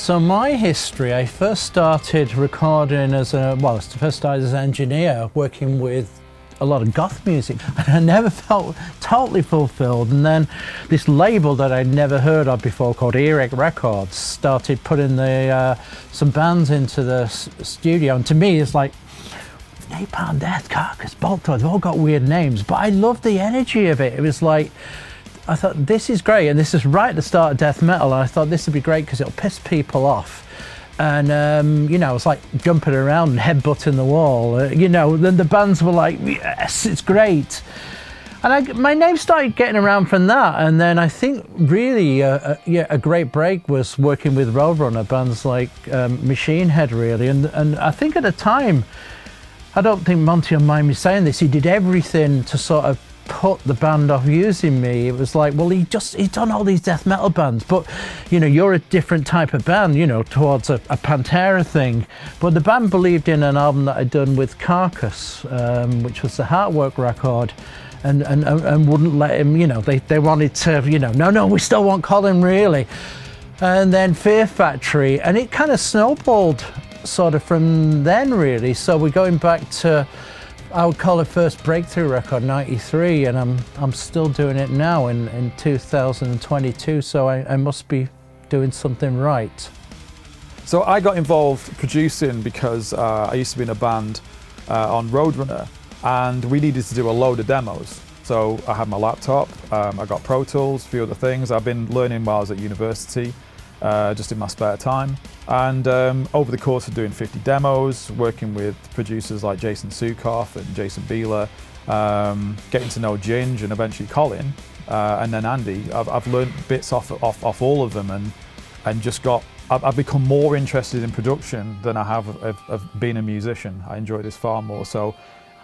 So my history, I first started recording as an engineer, working with a lot of goth music. And I never felt totally fulfilled. And then this label that I'd never heard of before called Earache Records started putting some bands into the studio. And to me, it's like, Napalm Death, Carcass, Bolto, they've all got weird names, but I loved the energy of it. It was like, I thought, this is great, and this is right at the start of death metal, and I thought this would be great because it'll piss people off. And, you know, it's like jumping around and headbutting the wall. Then the bands were like, yes, it's great. And my name started getting around from that, and then I think really a great break was working with Roadrunner, bands like Machine Head, really. And I think at the time, I don't think Monty will mind me saying this, he did everything to sort of put the band off using me. It was like, well, he's done all these death metal bands, but you're a different type of band, towards a Pantera thing. But the band believed in an album that I'd done with Carcass, which was the Heartwork record, and wouldn't let him, they wanted to, no, we still want Colin, really. And then Fear Factory, and it kind of snowballed sort of from then, really. So we're going back to, I would call it first breakthrough record, 93, and I'm still doing it now in 2022, so I must be doing something right. So I got involved producing because I used to be in a band on Roadrunner, and we needed to do a load of demos. So I had my laptop, I got Pro Tools, a few other things. I've been learning while I was at university, just in my spare time. And over the course of doing 50 demos, working with producers like Jason Sukoff and Jason Bieler, getting to know Ginge and eventually Colin, and then Andy, I've learned bits off all of them, and just I've become more interested in production than I have of being a musician. I enjoy this far more. So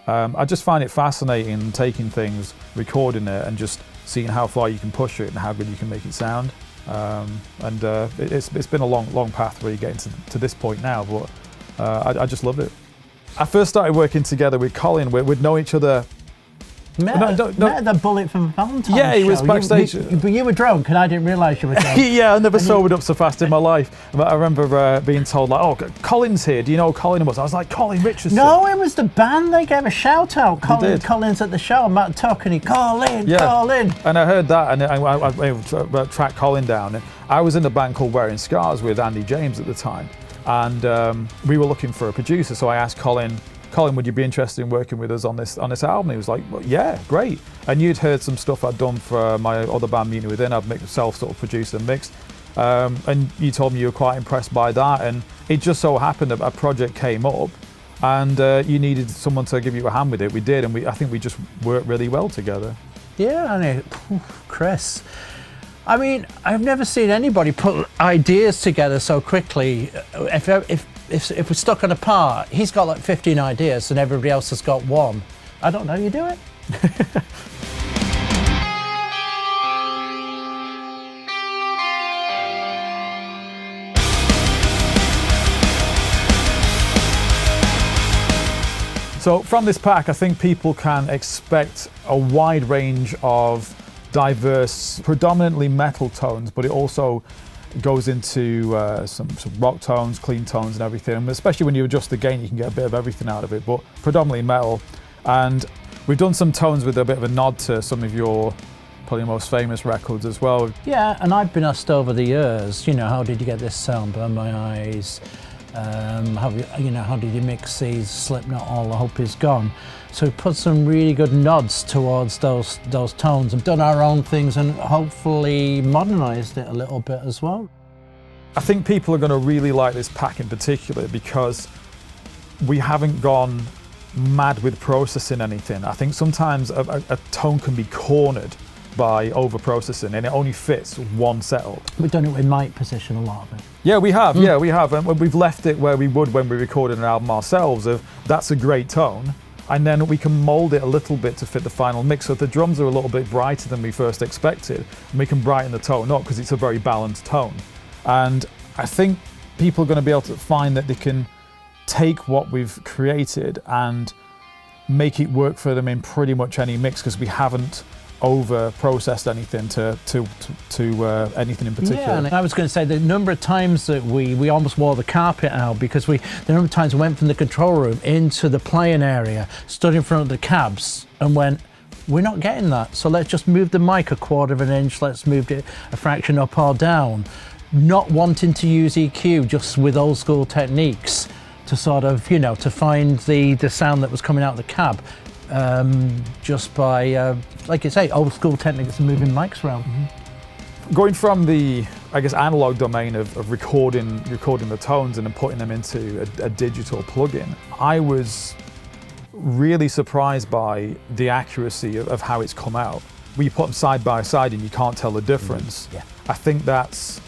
I just find it fascinating taking things, recording it, and just seeing how far you can push it and how good you can make it sound. It's been a long path where you're getting to this point now, but I just love it. I first started working together with Colin. We'd known each other. Met the Bullet from Valentine's Yeah, he was backstage. But you were drunk, and I didn't realise you were drunk. Yeah, I never sobered up so fast in my life. But I remember being told, like, oh, Colin's here. Do you know who Colin was? I was like, Colin Richardson. No, it was the band. They gave a shout out. Colin's at the show. Matt Tuck, and he, Colin. And I heard that, and I tracked Colin down. And I was in a band called Wearing Scars with Andy James at the time. And we were looking for a producer, so I asked Colin, would you be interested in working with us on this album? He was like, well, yeah, great. And you'd heard some stuff I'd done for my other band, Mutiny Within. I'd myself sort of produced and mixed. And you told me you were quite impressed by that. And it just so happened that a project came up, and you needed someone to give you a hand with it. We did, and I think we just worked really well together. Yeah, and Chris, I mean, I've never seen anybody put ideas together so quickly. If we're stuck on a part, he's got like 15 ideas and everybody else has got one. I don't know, you do it? So from this pack, I think people can expect a wide range of diverse, predominantly metal tones, but it also goes into some rock tones, clean tones and everything. And especially when you adjust the gain, you can get a bit of everything out of it, but predominantly metal. And we've done some tones with a bit of a nod to some of your probably most famous records as well. Yeah, and I've been asked over the years, how did you get this sound? Burn My Eyes. How did you mix these? Slipknot, All the Hope Is Gone. So we put some really good nods towards those tones and done our own things and hopefully modernised it a little bit as well. I think people are going to really like this pack in particular because we haven't gone mad with processing anything. I think sometimes a tone can be cornered by over-processing and it only fits one setup. We've done it with mic position, a lot of it. Yeah, we have. Yeah, we have. And we've left it where we would when we recorded an album ourselves of that's a great tone. And then we can mold it a little bit to fit the final mix. So if the drums are a little bit brighter than we first expected, we can brighten the tone up because it's a very balanced tone. And I think people are going to be able to find that they can take what we've created and make it work for them in pretty much any mix because we haven't over processed anything to anything in particular. Yeah, and I was going to say the number of times that we almost wore the carpet out because the number of times we went from the control room into the playing area, stood in front of the cabs and went, we're not getting that, so let's just move the mic a quarter of an inch, let's move it a fraction up or down. Not wanting to use EQ, just with old school techniques to sort of, to find the sound that was coming out of the cab. Just by, like you say, old school techniques of moving mics around. Mm-hmm. Going from the, I guess, analog domain of recording the tones and then putting them into a digital plugin, I was really surprised by the accuracy of how it's come out. When you put them side by side and you can't tell the difference, Yeah. I think that's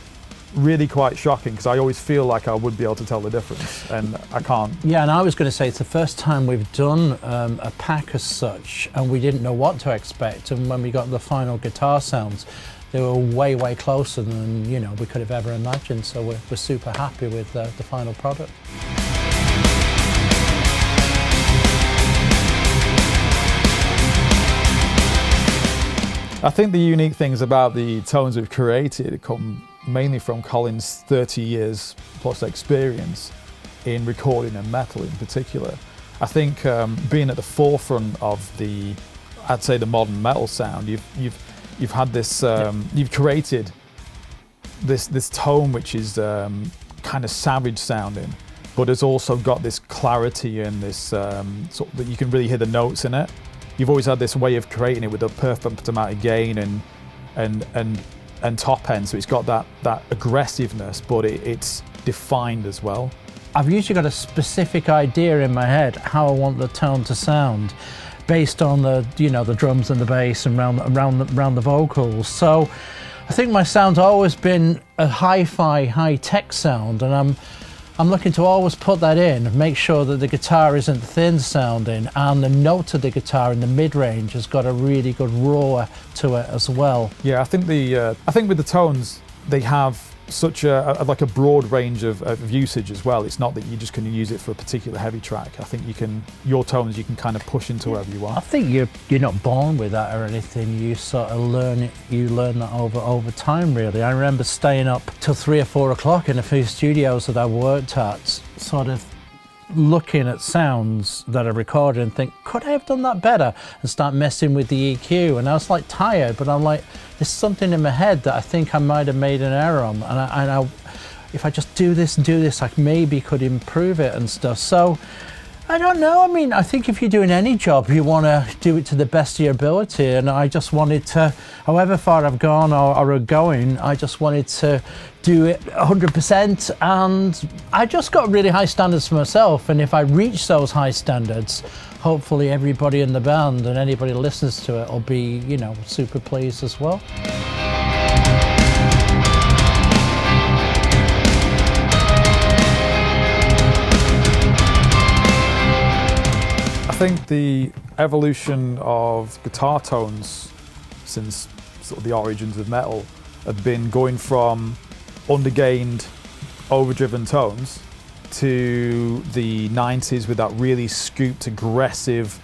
really quite shocking because I always feel like I would be able to tell the difference and I can't. Yeah, and I was going to say it's the first time we've done a pack as such and we didn't know what to expect, and when we got the final guitar sounds they were way, way closer than we could have ever imagined, so we're super happy with the final product. I think the unique things about the tones we've created come mainly from Colin's 30 years plus experience in recording and metal in particular. I think being at the forefront of I'd say the modern metal sound, you've had this, you've created this tone which is kind of savage sounding, but has also got this clarity and this sort of, that you can really hear the notes in it. You've always had this way of creating it with a perfect amount of gain and top end, so it's got that aggressiveness, but it's defined as well. I've usually got a specific idea in my head how I want the tone to sound, based on the drums and the bass and around the vocals. So I think my sound's always been a hi-fi, high-tech sound, and I'm looking to always put that in, make sure that the guitar isn't thin sounding and the note of the guitar in the mid-range has got a really good roar to it as well. Yeah, I think with the tones, they have such a broad range of usage as well. It's not that you're just going to use it for a particular heavy track. I think your tones you can kind of push into wherever you want. I think you're not born with that or anything. You sort of learn it. You learn that over time, really. I remember staying up till 3 or 4 o'clock in a few studios that I worked at, sort of looking at sounds that I recorded and think, could I have done that better? And start messing with the EQ. And I was like tired, but I'm like, there's something in my head that I think I might have made an error on. And I if I just do this and do this, I maybe could improve it and stuff. So I don't know. I mean, I think if you're doing any job, you want to do it to the best of your ability. And I just wanted to, however far I've gone or are going, I just wanted to do it 100%. And I just got really high standards for myself. And if I reach those high standards, hopefully everybody in the band and anybody who listens to it will be, super pleased as well. I think the evolution of guitar tones since sort of the origins of metal have been going from undergained, overdriven tones to the 90s with that really scooped, aggressive,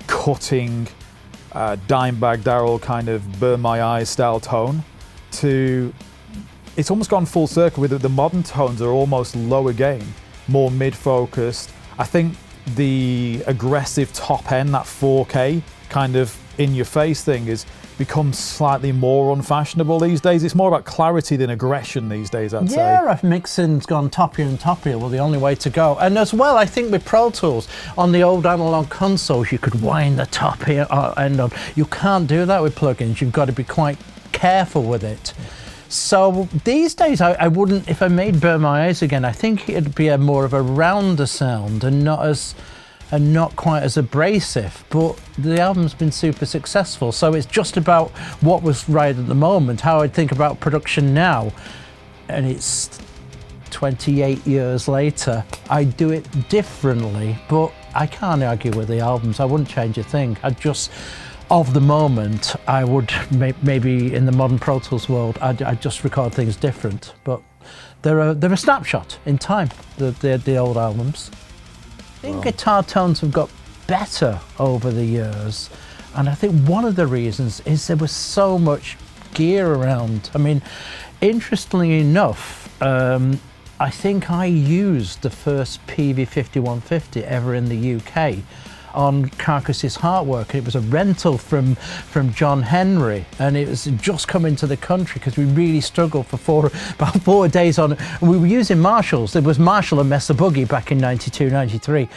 cutting, Dimebag Darrell kind of burn my eyes style tone, to it's almost gone full circle with the modern tones are almost lower gain, more mid-focused. I think the aggressive top end, that 4K kind of in your face thing, is become slightly more unfashionable these days. It's more about clarity than aggression these days, I'd say. Yeah, mixing's gone toppier and toppier. Well, the only way to go. And as well, I think with Pro Tools, on the old analog consoles, you could wind the top end on. You can't do that with plugins. You've got to be quite careful with it. So these days, I wouldn't, if I made Burn My Eyes again, I think it'd be more of a rounder sound and not quite as abrasive, but the album's been super successful. So it's just about what was right at the moment, how I'd think about production now. And it's 28 years later, I do it differently, but I can't argue with the albums. I wouldn't change a thing. Of the moment, I would maybe in the modern Pro Tools world, I'd just record things different. But they're a snapshot in time, the old albums. I think guitar tones have got better over the years. And I think one of the reasons is there was so much gear around. I mean, interestingly enough, I think I used the first PV5150 ever in the UK on Carcass's Heartwork. It was a rental from John Henry, and it was just coming to the country because we really struggled for about 4 days on. We were using Marshalls. There was Marshall and Messer Boogie back in 92, 93.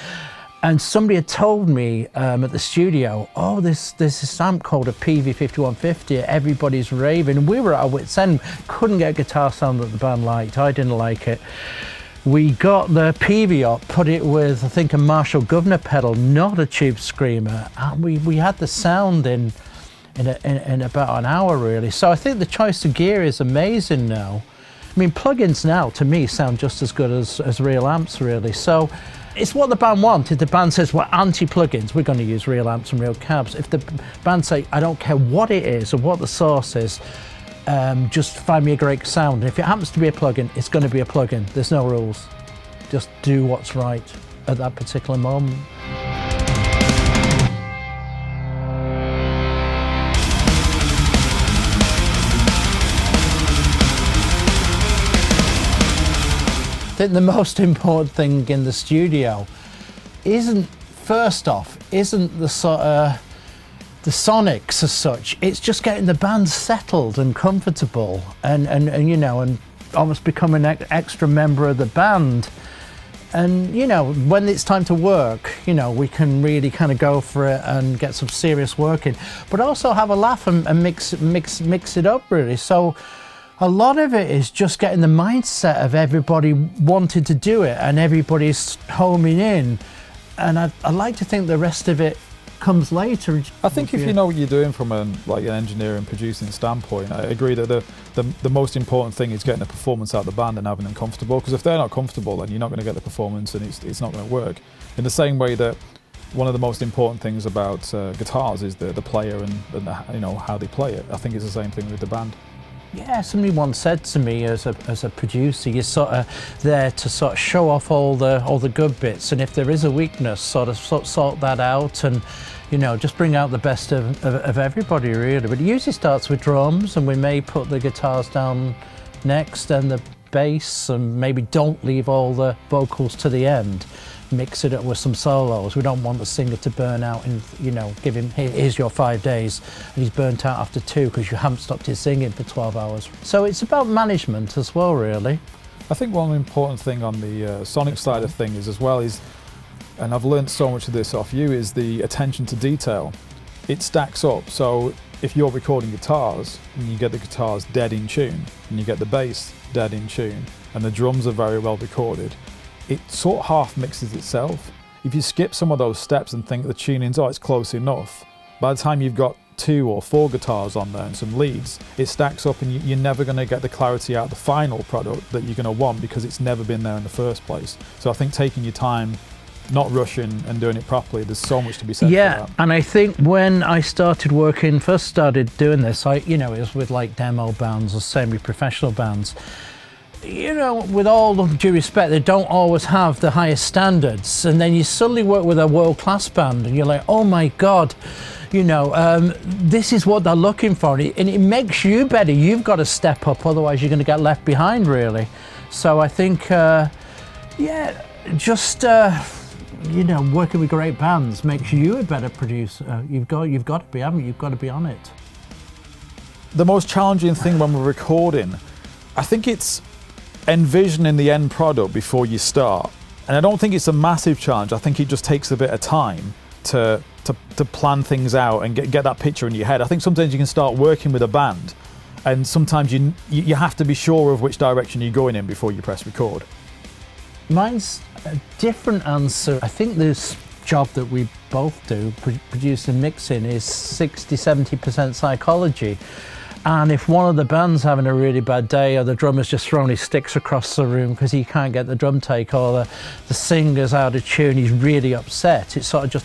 And somebody had told me at the studio, oh, there's this amp called a PV5150, everybody's raving. We were at our wits' end, couldn't get a guitar sound that the band liked. I didn't like it. We got the PV up, put it with, I think, a Marshall Governor pedal, not a Tube Screamer, and we had the sound in about an hour, really. So I think the choice of gear is amazing now. I mean, plugins now, to me, sound just as good as real amps, really. So it's what the band wanted. The band says, we're anti-plugins, we're going to use real amps and real cabs. If the band say, I don't care what it is or what the source is, just find me a great sound. And if it happens to be a plugin, it's going to be a plugin. There's no rules. Just do what's right at that particular moment. I think the most important thing in the studio isn't the sort of the sonics as such. It's just getting the band settled and comfortable, and you know, and almost become an extra member of the band. And you know, when it's time to work, you know, we can really kind of go for it and get some serious work in, but also have a laugh and mix it up, really. So a lot of it is just getting the mindset of everybody wanting to do it and everybody's homing in. And I like to think the rest of it comes later. I think if you know what you're doing from an engineering producing standpoint, I agree that the most important thing is getting the performance out of the band and having them comfortable, because if they're not comfortable, then you're not going to get the performance and it's not going to work. In the same way that one of the most important things about guitars is the player and you know, how they play it. I think it's the same thing with the band. Yeah, somebody once said to me, as a producer, you're sort of there to sort of show off all the good bits, and if there is a weakness, sort of sort that out, and you know, just bring out the best of everybody, really. But it usually starts with drums, and we may put the guitars down next, and the bass, and maybe don't leave all the vocals to the end. Mix it up with some solos. We don't want the singer to burn out and, you know, give him, here's your 5 days, and he's burnt out after 2 because you haven't stopped his singing for 12 hours. So it's about management as well, really. I think one important thing on the sonic side of things as well is, and I've learned so much of this off you, is the attention to detail. It stacks up. So if you're recording guitars and you get the guitars dead in tune, and you get the bass dead in tune, and the drums are very well recorded, it sort of half mixes itself. If you skip some of those steps and think the tuning's, oh, it's close enough, by the time you've got 2 or 4 guitars on there and some leads, it stacks up, and you're never going to get the clarity out of the final product that you're going to want because it's never been there in the first place. So I think taking your time, not rushing and doing it properly, there's so much to be said for that. And I think when I first started doing this, it was with like demo bands or semi-professional bands. You know, with all due respect, they don't always have the highest standards, and then you suddenly work with a world-class band and you're like, oh my God, you know, this is what they're looking for, and it makes you better. You've got to step up, otherwise you're going to get left behind, really. So I think, you know, working with great bands makes you a better producer. You've got to be, haven't you? You've got to be on it. The most challenging thing when we're recording, I think it's envisioning the end product before you start. And I don't think it's a massive challenge. I think it just takes a bit of time to plan things out and get that picture in your head. I think sometimes you can start working with a band, and sometimes you have to be sure of which direction you're going in before you press record. Mine's a different answer. I think this job that we both do, producing and mixing, is 60-70% psychology. And if one of the band's having a really bad day, or the drummer's just throwing his sticks across the room because he can't get the drum take, or the singer's out of tune, he's really upset, it's sort of just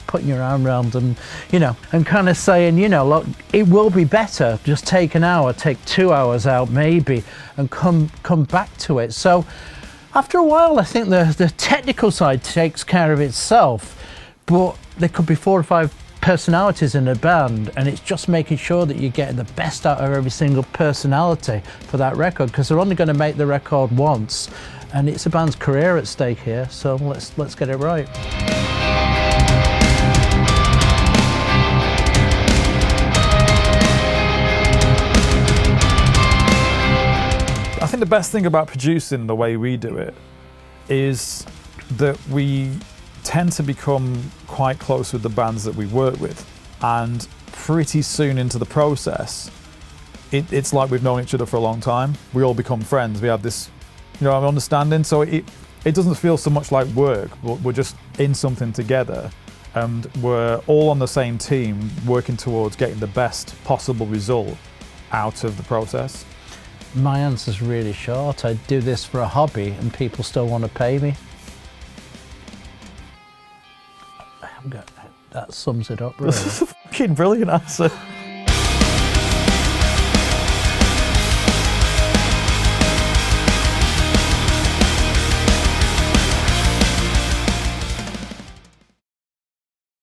putting your arm around them, you know, and kind of saying, you know, look, it will be better, just take an hour, take 2 hours out maybe, and come back to it. So after a while, I think the technical side takes care of itself, but there could be 4 or 5 personalities in a band, and it's just making sure that you're getting the best out of every single personality for that record, because they're only going to make the record once, and it's a band's career at stake here, so let's get it right. I think the best thing about producing the way we do it is that we tend to become quite close with the bands that we work with, and pretty soon into the process, it's like we've known each other for a long time. We all become friends. We have this, understanding. So it doesn't feel so much like work. We're just in something together, and we're all on the same team, working towards getting the best possible result out of the process. My answer's really short. I do this for a hobby, and people still want to pay me. That sums it up, really. That's a fucking brilliant answer.